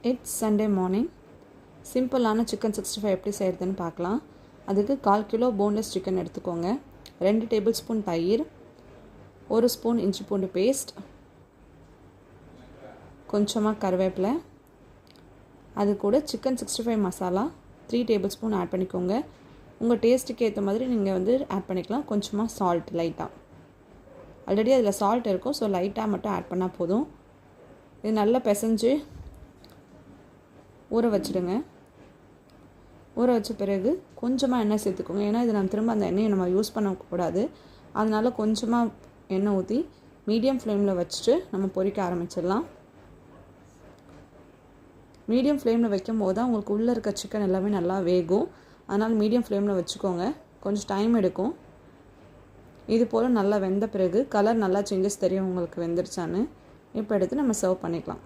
It's Sunday morning. சிம்பிளான chicken 65 எப்படி செய்கிறதுன்னு பார்க்கலாம். அதுக்கு 1/4 கிலோ போன்லெஸ் சிக்கன் எடுத்துக்கோங்க. 2 டேபிள் ஸ்பூன் தயிர், 1 ஸ்பூன் இஞ்சி பூண்டு பேஸ்ட், கொஞ்சமாக கருவேப்பிலை, அது கூட chicken 65 masala 3 tablespoon add பண்ணிக்கோங்க. உங்கள் டேஸ்ட்டுக்கு ஏற்ற மாதிரி நீங்கள் ஆட் பண்ணிக்கலாம். கொஞ்சமாக சால்ட் லைட்டாக, ஆல்ரெடி அதில் சால்ட் இருக்கும், ஸோ லைட்டாக மட்டும் ஆட் பண்ணால் போதும். இது நல்லா பிசைஞ்சு ஊற வச்சுடுங்க. ஊற வச்ச பிறகு கொஞ்சமாக எண்ணெய் சேர்த்துக்கோங்க. ஏன்னா இது நம்ம திரும்ப அந்த எண்ணெயை நம்ம யூஸ் பண்ணக்கூடாது. அதனால் கொஞ்சமாக எண்ணெய் ஊற்றி மீடியம் ஃப்ளேமில் வச்சுட்டு நம்ம பொரிக்க ஆரம்பிச்சிடலாம். மீடியம் ஃப்ளேமில் வைக்கும் போது தான் உங்களுக்கு உள்ளே இருக்க சிக்கன் எல்லாமே நல்லா வேகும். அதனால் மீடியம் ஃப்ளேமில் வச்சுக்கோங்க. கொஞ்சம் டைம் எடுக்கும். இது போல் நல்லா வெந்த பிறகு கலர் நல்லா சேஞ்சஸ் தெரியும் உங்களுக்கு வெந்துருச்சான்னு. இப்போ எடுத்து நம்ம சர்வ் பண்ணிக்கலாம்.